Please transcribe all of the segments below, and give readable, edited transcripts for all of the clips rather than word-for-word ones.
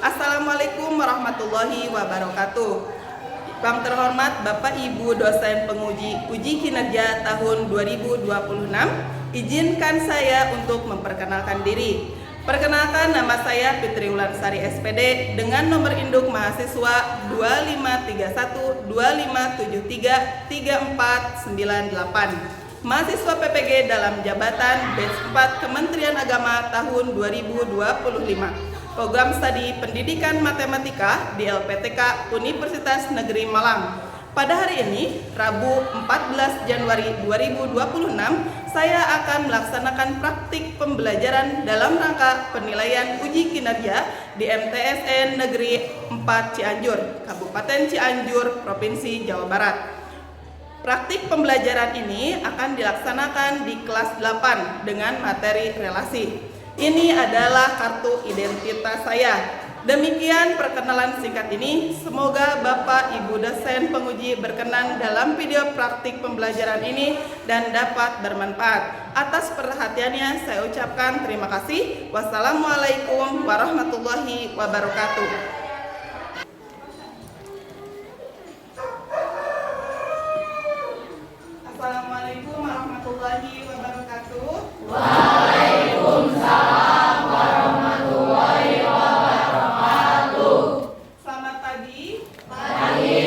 Assalamualaikum warahmatullahi wabarakatuh. Yang terhormat Bapak Ibu dosen penguji uji kinerja tahun 2026, izinkan saya untuk memperkenalkan diri. Perkenalkan, nama saya Fitri Wulansari SPD dengan nomor induk mahasiswa 257125733498. Mahasiswa PPG dalam jabatan Batch 4 Kementerian Agama tahun 2025. Program Studi Pendidikan Matematika di LPTK Universitas Negeri Malang. Pada hari ini, Rabu 14 Januari 2026, saya akan melaksanakan praktik pembelajaran dalam rangka penilaian uji kinerja di MTSN Negeri 4 Cianjur, Kabupaten Cianjur, Provinsi Jawa Barat. Praktik pembelajaran ini akan dilaksanakan di kelas 8 dengan materi relasi. Ini adalah kartu identitas saya. Demikian perkenalan singkat ini. Semoga Bapak Ibu dosen penguji berkenan dalam video praktik pembelajaran ini dan dapat bermanfaat. Atas perhatiannya saya ucapkan terima kasih. Wassalamualaikum warahmatullahi wabarakatuh. Assalamualaikum warahmatullahi wabarakatuh. Waalaikumsalam warahmatullahi wabarakatuh. Selamat pagi. Pagi.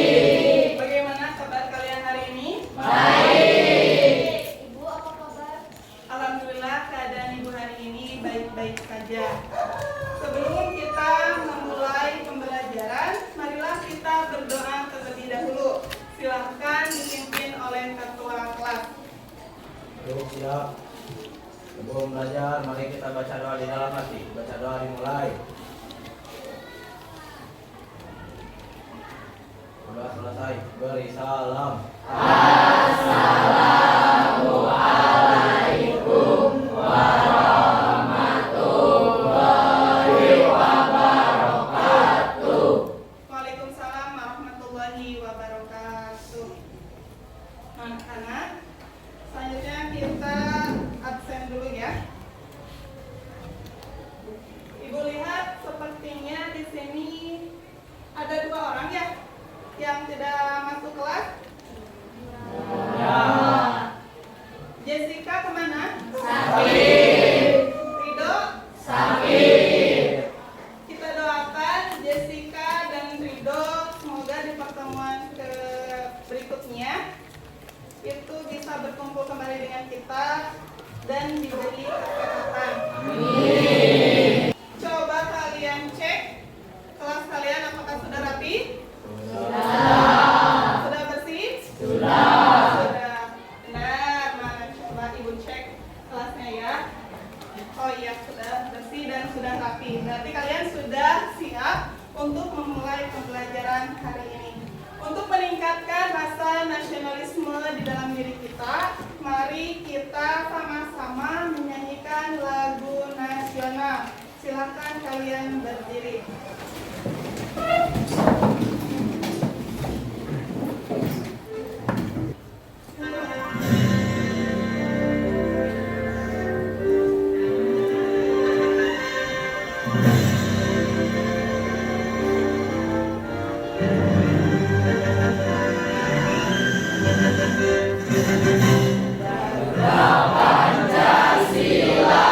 Bagaimana kabar kalian hari ini? Baik. Ibu apa kabar? Alhamdulillah keadaan ibu hari ini baik-baik saja. Sebelum kita memulai pembelajaran, marilah kita berdoa terlebih dahulu. Silahkan dipimpin oleh ketua kelas. Yuk, siap. Sebelum belajar, mari kita baca doa di dalam hati. Baca doa dimulai. Sudah selesai, beri salam. Assalamualaikum warahmatullahi wabarakatuh. Waalaikumsalam warahmatullahi wabarakatuh. Anak-anak, selanjutnya kita absen dulu ya. Ibu lihat sepertinya di sini ada 2 orang ya yang tidak masuk kelas. Ya. Jessica kemana? Sakit. Rido? Sakit. Kita doakan Jessica dan Rido semoga di pertemuan berikutnya itu bisa berkumpul kembali dengan kita dan diberi kesehatan. Amin. Coba kalian cek kelas kalian apakah sudah rapi? Sudah. Sudah bersih? Sudah. Sudah. Benar. Mana coba ibu cek kelasnya ya. Oh iya, sudah bersih dan sudah rapi. Berarti kalian sudah siap untuk memulai pembelajaran hari ini. Untuk meningkatkan rasa nasionalisme di dalam diri kita, mari kita sama-sama menyanyikan lagu nasional. Silakan kalian berdiri. Pancasila,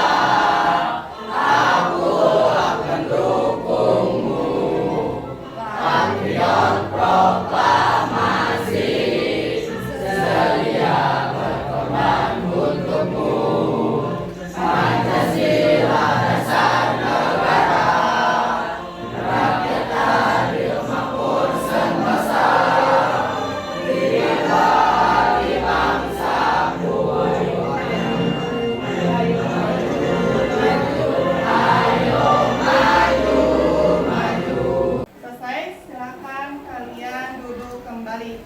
aku akan dukungmu. Patriot proklamasi, sedia berkorban untukmu. Pancasila dasar negara, rakyat adil makmur sentosa. Kita di bangsaku. Selesai, silakan kalian duduk kembali.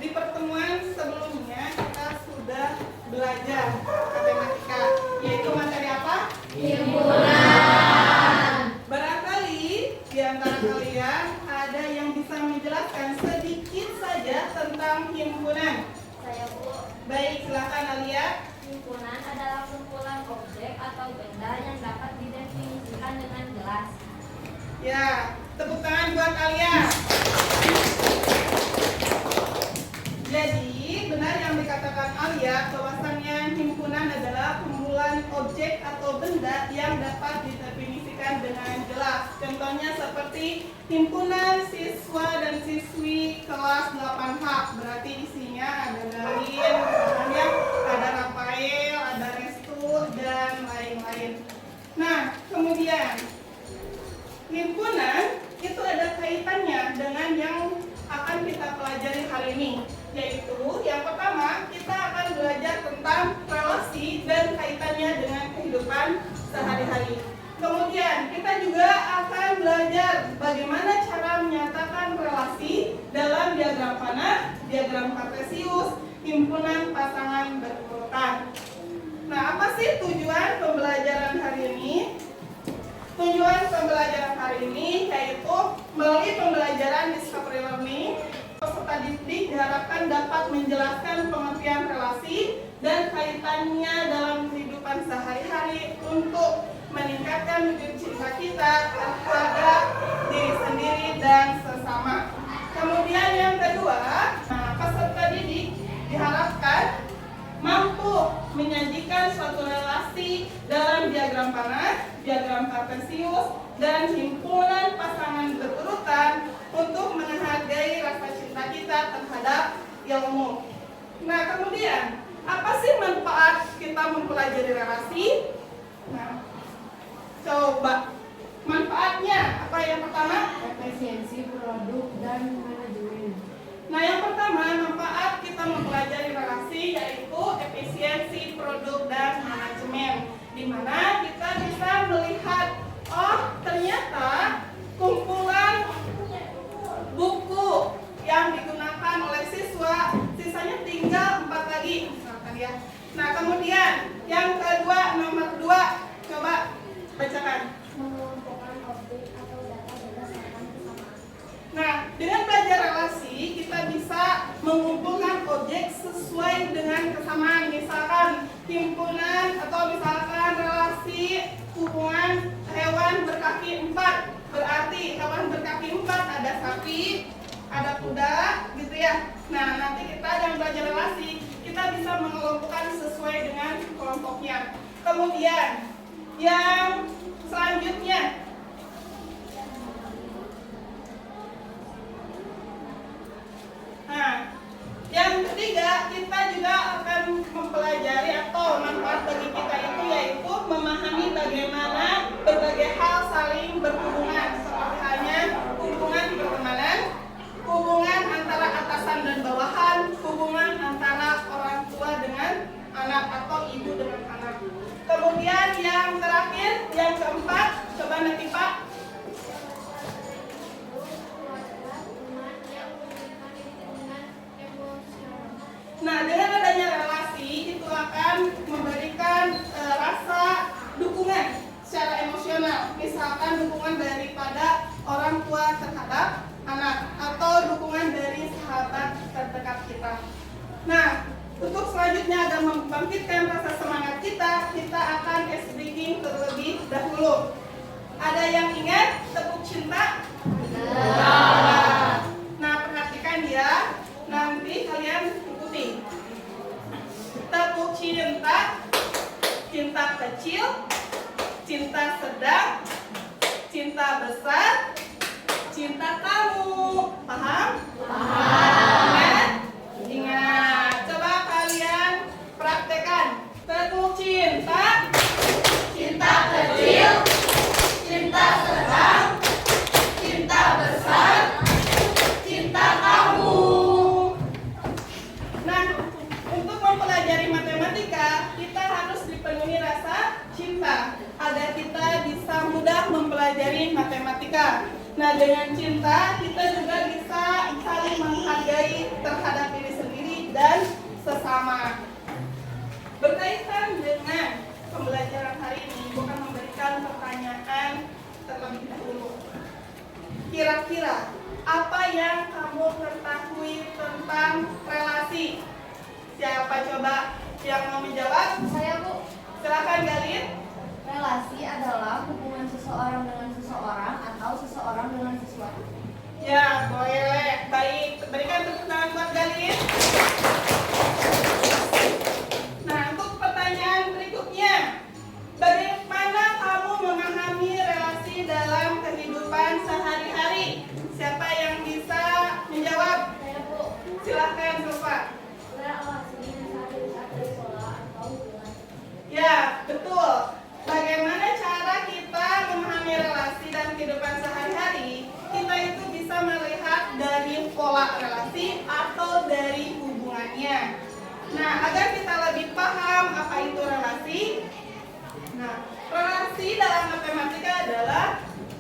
Di pertemuan sebelumnya kita sudah belajar matematika, yaitu materi apa? Himpunan. Barangkali di antara kalian ada yang bisa menjelaskan sedikit saja tentang himpunan. Saya Bu. Baik, silakan Alia. Himpunan adalah kumpulan objek atau benda yang dapat didefinisikan dengan jelas. Ya, tepuk tangan buat Alia. Jadi, benar yang dikatakan Alia, bahwasannya himpunan adalah kumpulan objek atau benda yang dapat didefinisikan dengan jelas. Contohnya seperti himpunan siswa dan siswi kelas 8H. Berarti isinya ada Galin, misalnya ada Rafael, ada Restu, dan lain-lain. Nah, kemudian himpunan itu ada kaitannya dengan yang akan kita pelajari hari ini, yaitu yang pertama kita akan belajar tentang relasi dan kaitannya dengan kehidupan sehari-hari. Kemudian kita juga akan belajar bagaimana cara menyatakan relasi dalam diagram panah, diagram kartesius, himpunan pasangan berurutan. Nah, apa sih tujuan pembelajaran hari ini? Tujuan pembelajaran hari ini yaitu melalui pembelajaran discovery learning, peserta didik diharapkan dapat menjelaskan pengertian relasi dan kaitannya dalam kehidupan sehari-hari untuk meningkatkan wujud cinta kita terhadap diri sendiri dan sesama. Kemudian yang kedua, peserta didik diharapkan mampu menyajikan suatu relasi dalam diagram panah, diagram kartesius, dan himpunan pasangan berurutan untuk menghargai rasa cinta kita terhadap ilmu. Nah, kemudian apa sih manfaat kita mempelajari relasi? Nah, coba manfaatnya apa yang pertama? Efisiensi produk dan manajemen. Nah, yang pertama manfaat kita mempelajari relasi yaitu efisiensi produk dan manajemen, di mana kita bisa melihat, oh ternyata kumpulan buku yang digunakan oleh siswa sisanya tinggal 4 lagi misalkan ya. Nah, kemudian yang kedua, nomor 2, coba bacakan. Mengelompokkan objek atau data berdasarkan kesamaan. Nah, dengan belajar relasi kita bisa mengumpulkan objek sesuai dengan kesamaan. Misalkan himpunan atau misalkan relasi hubungan hewan berkaki 4. Berarti hewan berkaki 4 ada sapi, ada kuda, gitu ya. Nah, nanti kita dengan belajar relasi kita bisa mengelompokkan sesuai dengan kelompoknya. Kemudian yang selanjutnya, nah, yang ketiga kita juga akan mempelajari atau manfaat bagi kita itu yaitu memahami bagaimana berbagai hal saling berhubungan, seperti halnya hubungan pertemanan, hubungan antara atasan dan bawahan, hubungan antara orang tua dengan anak atau ibu dengan anak. Kemudian yang terakhir, yang keempat, coba nanti Pak. Nah, dengan adanya relasi itu akan memberikan rasa dukungan secara emosional. Misalkan dukungan daripada orang tua terhadap anak atau dukungan dari sahabat terdekat kita. Nah, untuk selanjutnya agar membangkitkan rasa semangat kita akan ice breaking terlebih dahulu. Ada yang ingat tepuk cinta? Nah, perhatikan ya. Nanti kalian ikuti. Tepuk cinta, cinta kecil, cinta sedang, cinta besar, cinta kamu. Paham? Paham. Ingat. Coba kalian praktekkan. Tepuk cinta, cinta kecil, cinta sedang, cinta besar, cinta kamu. Nah, untuk mempelajari matematika, kita harus dipenuhi rasa cinta agar kita bisa mudah mempelajari matematika. Nah, dengan cinta kita juga bisa saling menghargai terhadap diri sendiri dan sesama. Berkaitan dengan pembelajaran hari ini, bukan memberikan pertanyaan terlebih dahulu. Kira-kira apa yang kamu ketahui tentang relasi? Siapa coba yang mau menjawab? Saya, Bu. Silakan Galin. Relasi adalah hubungan seseorang dengan seseorang atau seseorang relasi dalam matematika adalah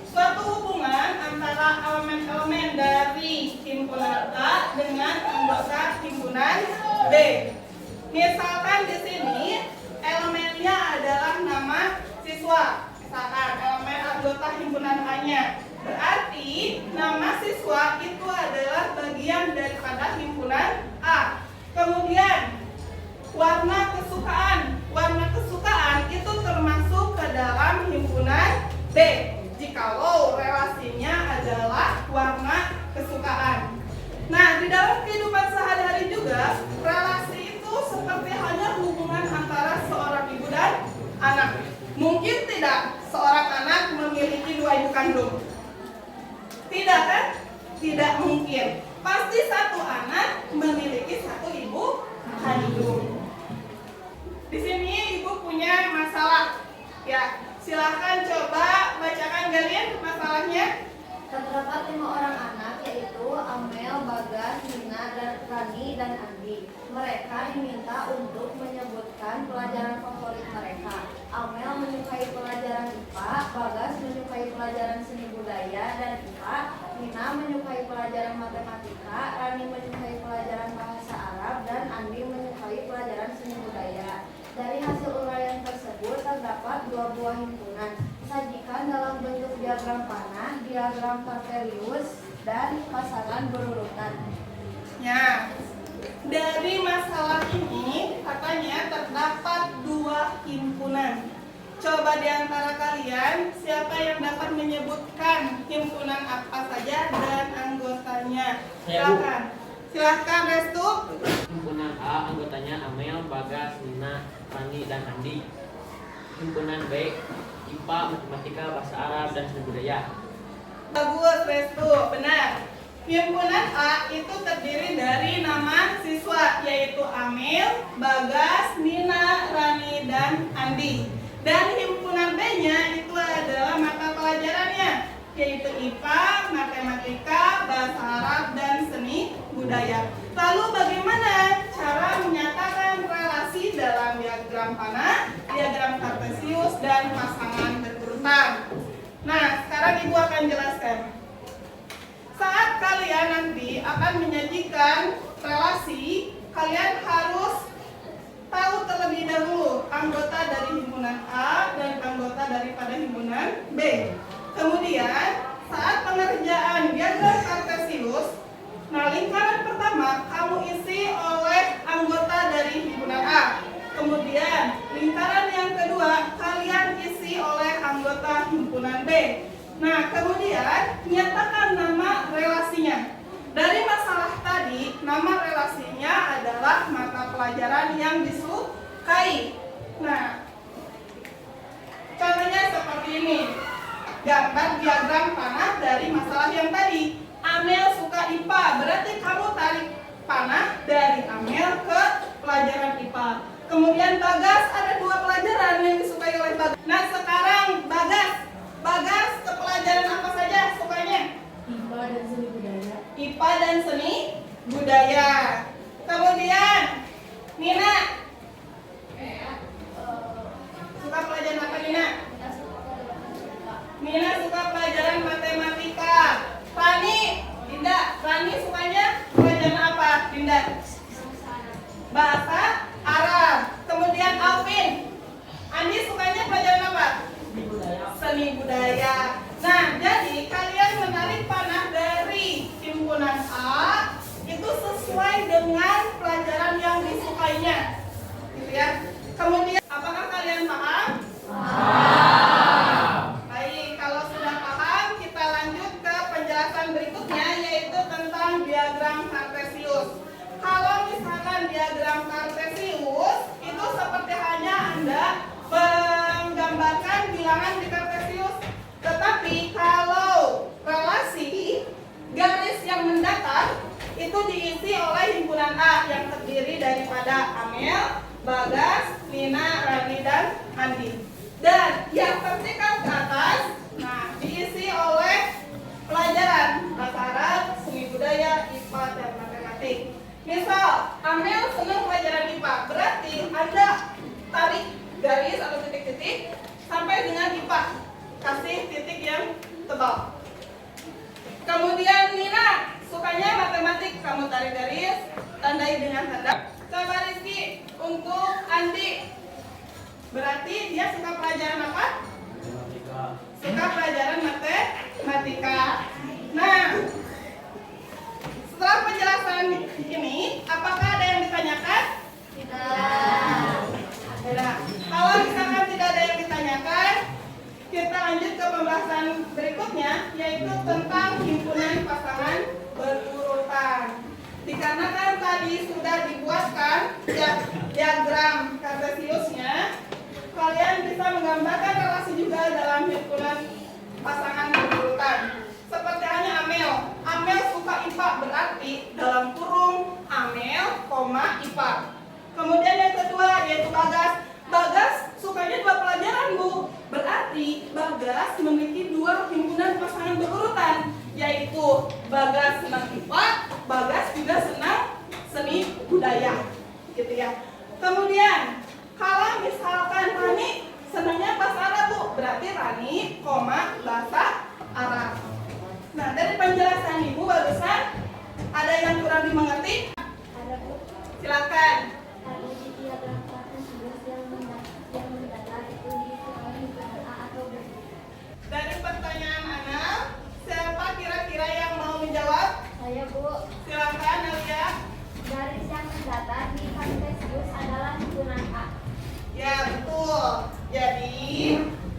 suatu hubungan antara elemen-elemen dari himpunan A dengan anggota himpunan B. Misalkan di sini elemennya adalah nama siswa. Misalkan elemen anggota himpunan A-nya. Berarti nama siswa itu adalah bagian daripada himpunan A. Kemudian warna kesukaan. Warna kesukaan itu termasuk ke dalam himpunan B. Jikalau relasinya adalah warna kesukaan. Nah, di dalam kehidupan sehari-hari juga relasi itu seperti hanya hubungan antara seorang ibu dan anak. Mungkin tidak seorang anak memiliki dua ibu kandung. Tidak kan? Tidak mungkin. Pasti satu anak memiliki satu ibu kandung. Di sini ibu punya masalah. Ya, silahkan coba bacakan Galin masalahnya. Terdapat 5 orang anak, yaitu Amel, Bagas, Nina, dan Rani, dan Andi. Mereka diminta untuk menyebutkan pelajaran favorit mereka. Amel menyukai pelajaran IPA, Bagas menyukai pelajaran seni budaya dan IPA, Nina menyukai pelajaran matematika, Rani menyukai pelajaran bahasa Arab, dan Andi menyukai pelajaran seni budaya. Dari hasil uraian tersebut terdapat 2 buah himpunan. Sajikan dalam bentuk diagram panah, diagram kartelius, dan pasangan berurutan. Ya, dari masalah ini katanya terdapat 2 himpunan. Coba di antara kalian siapa yang dapat menyebutkan himpunan apa saja dan anggotanya? Silakan. Silakan Restu. Himpunan A anggotanya Amel, Bagas, Nina, Rani, dan Andi. Himpunan B IPA, matematika, bahasa Arab, dan seni budaya. Bagus Restu, benar. Himpunan A itu terdiri dari nama siswa yaitu Amel, Bagas, Nina, Rani, dan Andi. Dan himpunan B-nya itu adalah mata pelajarannya yaitu IPA, matematika, bahasa Arab, dan seni budaya. Lalu bagaimana cara menyatakan relasi dalam diagram panah, diagram kartesius, dan pasangan berurutan? Nah, sekarang Ibu akan jelaskan. Saat kalian nanti akan menyajikan relasi, kalian harus tahu terlebih dahulu anggota dari himpunan A dan anggota daripada himpunan B. Kemudian, saat pengerjaan diagram kartesius, nah lingkaran pertama kamu isi oleh anggota dari himpunan A. Kemudian, lingkaran yang kedua kalian isi oleh anggota himpunan B. Nah, kemudian nyatakan nama relasinya. Dari masalah tadi, nama relasinya adalah mata pelajaran yang disukai. Nah, contohnya seperti ini. Gambar diagram panah dari masalah yang tadi. Amel suka IPA, berarti kamu tarik panah dari Amel ke pelajaran IPA. Kemudian Bagas, ada 2 pelajaran yang disukai oleh Bagas. Nah, sekarang Bagas ke pelajaran apa saja sukanya? IPA dan seni budaya. IPA dan seni budaya. Kemudian Nina suka pelajaran apa Nina? Nina suka pelajaran matematika. Rani sukanya pelajaran apa Dinda? Bahasa Arab. Kemudian Alvin, Andi sukanya pelajaran apa? Seni budaya. Nah, jadi kalian menarik panah dari himpunan A itu sesuai dengan pelajaran yang disukainya, gitu ya. Kemudian, apakah kalian paham? Baik, kalau sudah paham, kita lanjut ke penjelasan berikutnya, yaitu tentang diagram kartesius. Kalau misalkan diagram kartesius itu seperti hanya Anda menggambarkan bilangan di kartesius. Tetapi kalau relasi garis yang mendatar itu diisi oleh himpunan A yang terdiri daripada Amel, Bagas, Nina, Rani, dan Andi. Dan yang vertikal ke atas, nah diisi oleh pelajaran bahasa Arab, seni budaya, IPA, dan matematik. Misal, Amel senang pelajaran IPA, berarti Anda tarik garis atau titik-titik sampai dengan IPA. Betul. Kemudian Nina sukanya matematik, kamu tarik garis, tandai dengan tanda. Coba Rizky, untuk Andi, berarti dia suka pelajaran apa? Matematika. Suka pelajaran matematika. Nah, setelah penjelasan ini, apakah ada yang ditanyakan? Tidak. Tidak. Kalau misalkan tidak ada yang ditanyakan, kita lanjut ke pembahasan berikutnya, yaitu tentang himpunan pasangan berurutan. Dikarenakan tadi sudah dibuatkan diagram kartesiusnya, kalian bisa menggambarkan relasi juga dalam himpunan pasangan berurutan. Seperti halnya Amel. Amel suka IPA, berarti dalam kurung Amel, IPA. Kemudian yang kedua yaitu Bagas. Bagas sukanya 2 pelajaran, Bu. Berarti Bagas memiliki 2 himpunan pasangan berurutan, yaitu Bagas senang IPA, Bagas juga senang seni budaya. Gitu ya. Kemudian kalau misalkan Rani senangnya bahasa Arab, Bu. Berarti Rani, bahasa Arab. Nah, dari penjelasan Ibu barusan, ada yang kurang dimengerti? Ada Bu. Silakan. Ada di diagram kartesius yang mendatar itu diisi oleh himpunan A atau B. Dari pertanyaan Ana, siapa kira-kira yang mau menjawab? Saya Bu. Silakan Alia. Garis yang mendatar di kartesius adalah himpunan A. Ya, betul. Jadi,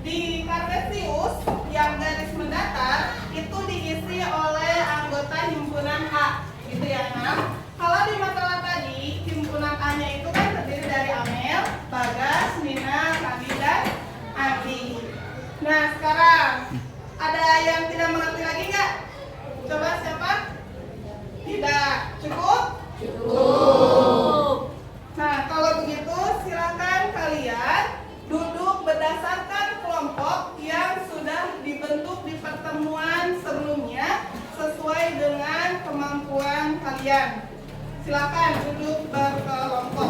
di kartesius yang garis mendatar itu diisi oleh anggota himpunan A. Gitu ya, Ana. Kalau di masalah tadi, himpunan A-nya itu kan terdiri dari Amel, Bagas, Nina, Rani, dan Adi. Nah, sekarang ada yang tidak mengerti lagi nggak? Coba siapa? Tidak. Cukup? Cukup. Nah, kalau begitu silakan kalian duduk berdasarkan kelompok yang sudah dibentuk di pertemuan sebelumnya sesuai dengan kemampuan kalian. Silakan duduk berkelompok.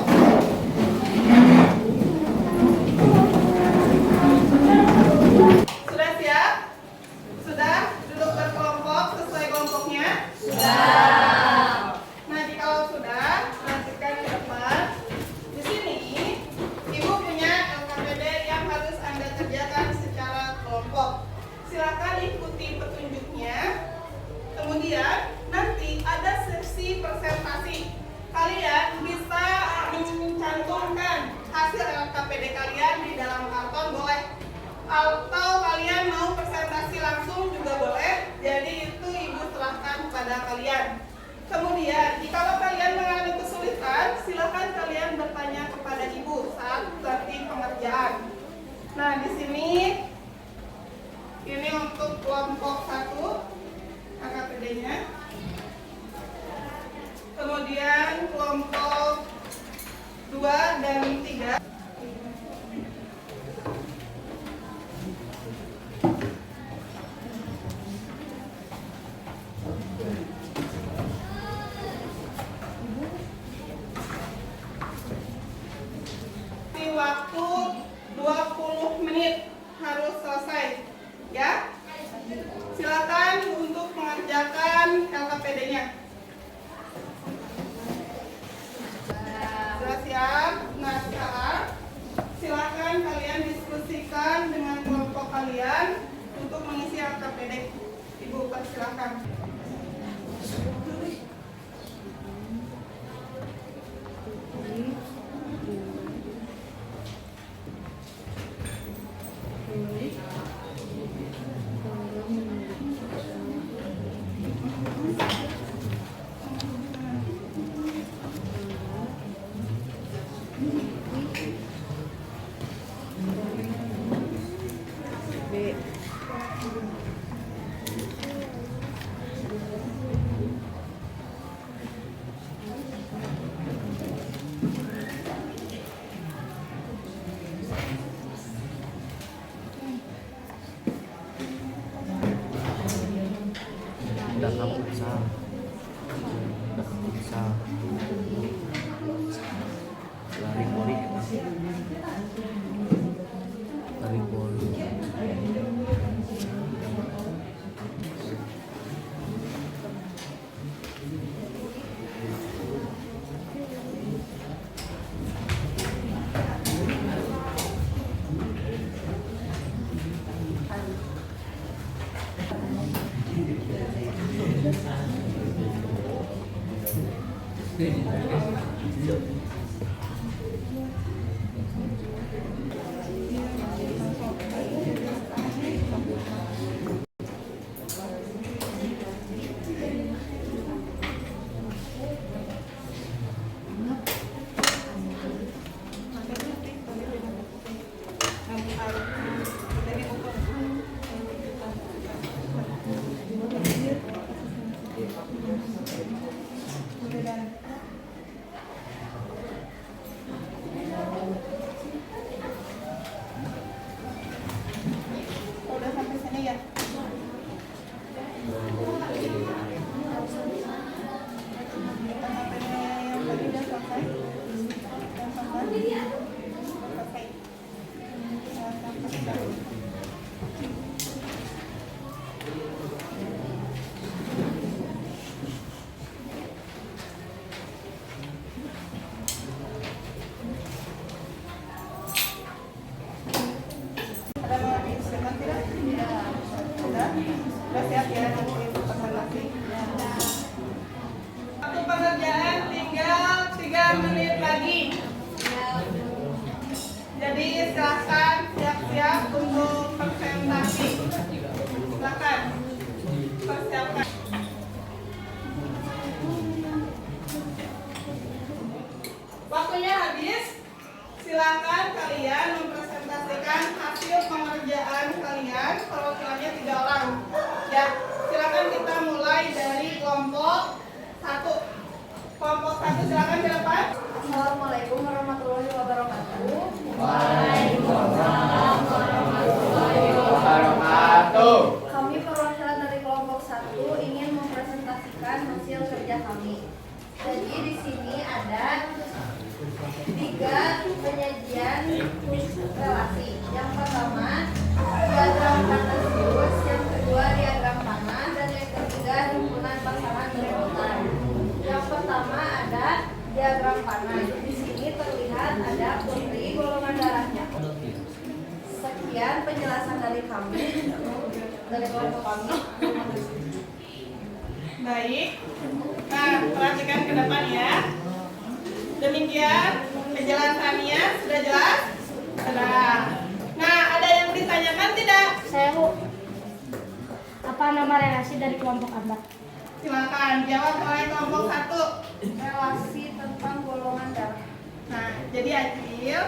Sudah siap? Sudah duduk berkelompok sesuai kelompoknya? Sudah. Nah, jikalau sudah, perhatikan ke depan. Di sini, Ibu punya LKPD yang harus Anda kerjakan secara kelompok. Silakan ikuti petunjuknya. Kemudian nanti ada sesi presentasi. Kalian bisa mencantumkan hasil LKPD kalian di dalam karton, boleh. Atau kalian mau presentasi langsung juga boleh. Jadi itu Ibu serahkan kepada kalian. Kemudian, jika kalian mengalami kesulitan, silakan kalian bertanya kepada Ibu saat nanti pengerjaan. Nah, di sini ini untuk kelompok 1 AKPD-nya. Kemudian kelompok 2 dan 3. Waktu 20 menit harus selesai, ya. Silakan untuk mengerjakan LKPD-nya. Sudah siap? Nah, sekarang silakan kalian diskusikan dengan kelompok kalian untuk mengisi LKPD. Ibu persilakan. Udah kamu bisa lari poli lari poli Udah sampai sini ya. Yang tadi udah selesai. Ada mau diusulkan tidak? Sudah? Sudah siap ya untuk presentasi? Waktu pengerjaan tinggal 3 menit lagi. Jadi silakan siap-siap untuk presentasi. Silakan persiapkan. Waktunya habis. Silakan kalian mempresentasikan hasil pengerjaan kalian. Perwakilannya 3 orang. Ya, silakan kita mulai dari kelompok 1. Kelompok 1 silakan ke depan. Assalamualaikum warahmatullahi wabarakatuh. Kami perwakilan dari kelompok 1 ingin mempresentasikan hasil kerja kami. Jadi di sini ada 3 penyajian relasi. Yang pertama diagram kartesius, yang kedua diagram panah, dan yang ketiga himpunan pasangan berebutan. Yang pertama ada diagram panah. Di sini terlihat ada putri golongan darahnya. Sekian penjelasan dari kami, dari kelompok kami. Baik. Nah, perhatikan ke depan ya. Demikian penjelasannya sudah jelas? Sudah. Nah, ada yang ditanyakan tidak? Saya Bu. Apa nama relasi dari kelompok Anda? Silakan jawab oleh kelompok 1. Relasi tentang golongan darah. Nah, jadi Acil,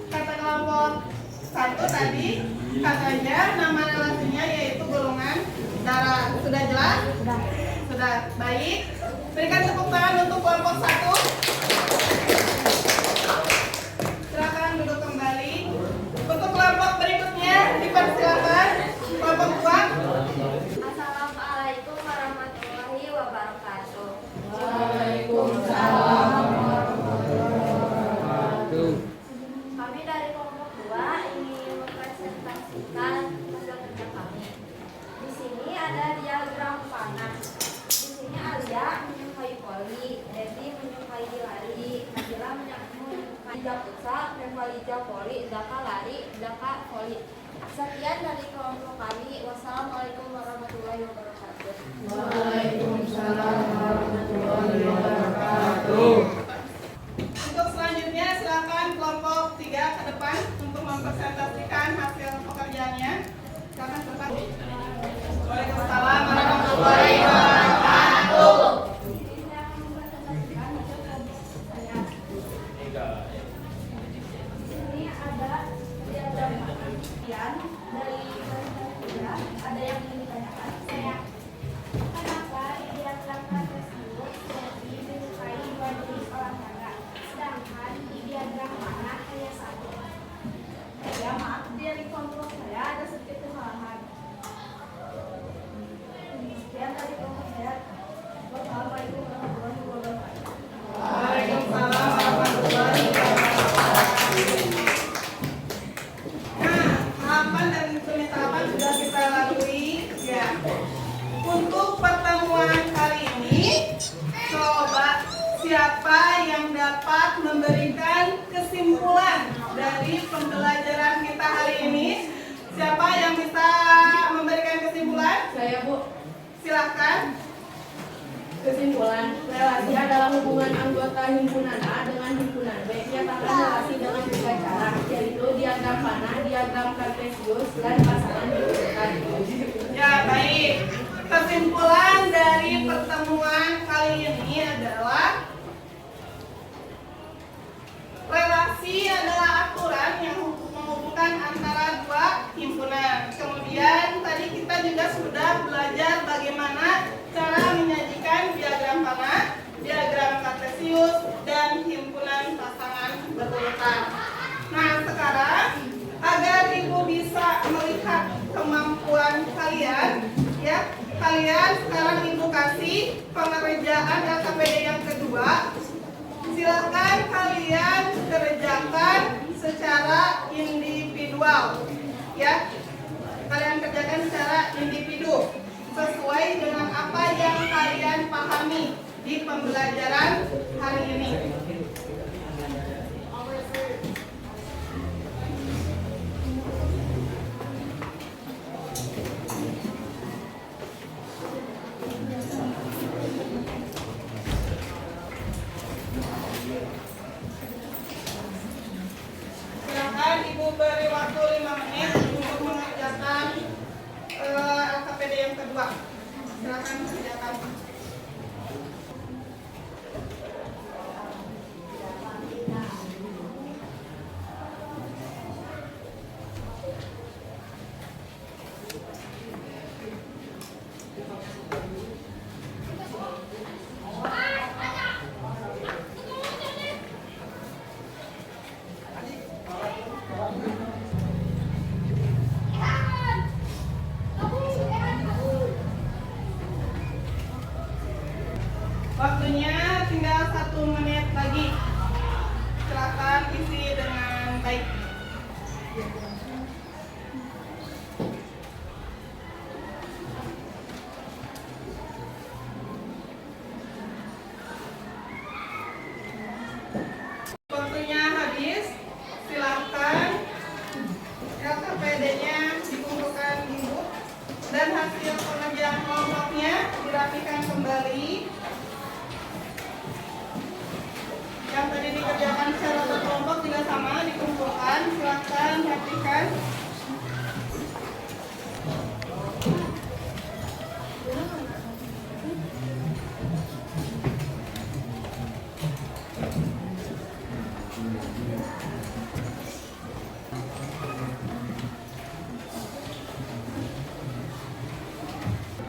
kata kelompok 1 tadi katanya nama relasinya yaitu golongan darah. Sudah jelas? Sudah. Sudah. Baik. Berikan tepuk tangan untuk kelompok 1. Silakan duduk kembali. Untuk kelompok berikutnya dipersilakan kelompok 2. Assalamualaikum warahmatullahi wabarakatuh. Kami dari kelompok 2 ingin mempresentasikan hasil kerja kami. Di sini ada diagram panah. Di sini Alia menyukai poli, Dedi menyukai lari, Nabila menyukai japusa, Revalija poli, Zaka lari, Zaka poli. Sekian dari kelompok kami. Wassalamualaikum warahmatullahi wabarakatuh. Untuk selanjutnya silakan kelompok 3 ke depan untuk mempresentasikan hasil pekerjaannya. Silakan ke depan. Waalaikumsalam warahmatullahi wabarakatuh. Ini ada diagram panah. Dari kelompok 3 ada yang ingin ditanyakan. Saya kenapa diagram kartesius jadi menyukai 2 jenis olahraga, sedangkan di diagram panah hanya 1? Ya maaf, dari kelompok saya ada sedikit kesalahan. Sekian dari kelompok saya. Wassalamualaikum warahmatullahi wabarakatuh. Waalaikumsalam warahmatullahi wabarakatuh. Nah, tahapan dan unit tahapan sudah kita lalui ya. Untuk pertemuan kali ini, coba siapa yang dapat memberikan kesimpulan dari pembelajaran kita hari ini? Siapa yang bisa memberikan kesimpulan? Saya Bu. Silahkan. Kesimpulan, relasi adalah hubungan anggota himpunan A dengan himpunan B. Nyatakan relasi dengan tiga cara, yaitu diagram panah, diagram kartesius, dan pasangan himpunan. Ya, baik. Kesimpulan dari pertemuan kali ini adalah relasi adalah aturan yang menghubungkan antara dua himpunan. Kemudian tadi kita juga sudah belajar bagaimana cara menyajikan diagram panah, diagram kartesius, dan himpunan pasangan berurutan. Nah, sekarang agar Ibu bisa melihat kemampuan kalian, ya, kalian sekarang Ibu kasih pengerjaan LKPD yang kedua. Silakan kalian kerjakan secara individual, ya. Kalian kerjakan secara individu sesuai dengan apa yang kalian pahami di pembelajaran hari ini. Silakan Ibu beri waktu 5 menit untuk mengerjakan LKPD yang kedua. Silakan kerjakan. Waktunya tinggal 1 menit lagi. Silakan isi dengan baik. Waktunya habis. Silakan LKPD-nya dikumpulkan Ibu dan hasil pengerjaan kelompoknya dirapikan kembali. Yang tadi dikerjakan secara berkelompok juga sama, dikumpulkan. Silakan rapikan.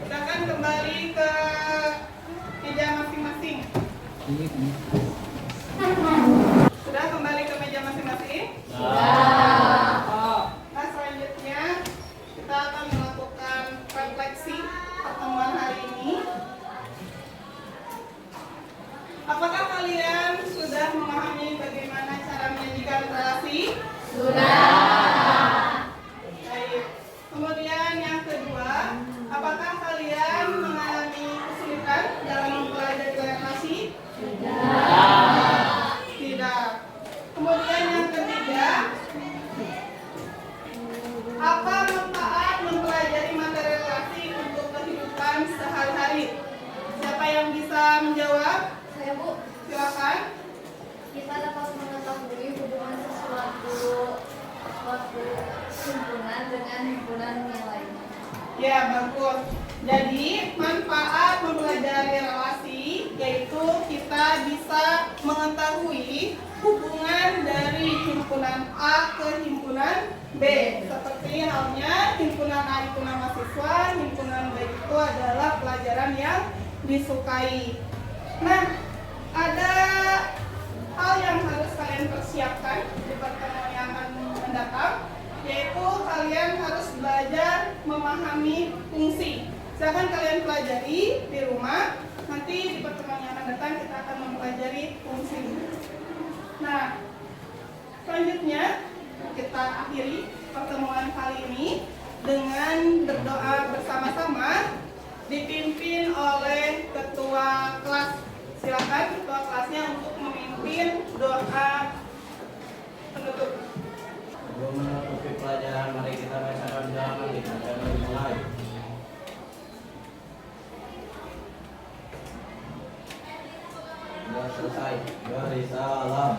Silakan kembali ke meja masing-masing. Sudah kembali ke meja masing-masing? Nah, selanjutnya kita akan melakukan refleksi pertemuan hari ini. Apakah kalian sudah memahami bagaimana cara menyajikan relasi? Sudah. Baik. Kemudian yang kedua, apakah kalian mengalami kesulitan dalam mempelajari relasi? Tidak. Kemudian yang ketiga, apa manfaat mempelajari materi relasi untuk kehidupan sehari-hari? Siapa yang bisa menjawab? Saya, Bu. Silakan. Kita dapat mengetahui hubungan suatu himpunan dengan himpunan yang lainnya. Ya, bagus. Jadi, manfaat mempelajari relasi yaitu kita bisa mengetahui hubungan dari himpunan A ke himpunan B. Seperti halnya himpunan A itu nama siswa, himpunan B itu adalah pelajaran yang disukai. Nah, ada hal yang harus kalian persiapkan di pertemuan yang akan mendatang, yaitu kalian harus belajar memahami fungsi. Silakan kalian pelajari di rumah. Nanti di pertemuan yang akan datang kita akan mempelajari fungsi. Nah, selanjutnya kita akhiri pertemuan kali ini dengan berdoa bersama-sama dipimpin oleh ketua kelas. Silakan ketua kelasnya untuk memimpin doa penutup. Sebelum menutupi pelajaran, mari kita bacakan doa kita dan dimulai. Sudah selesai. Berisalam.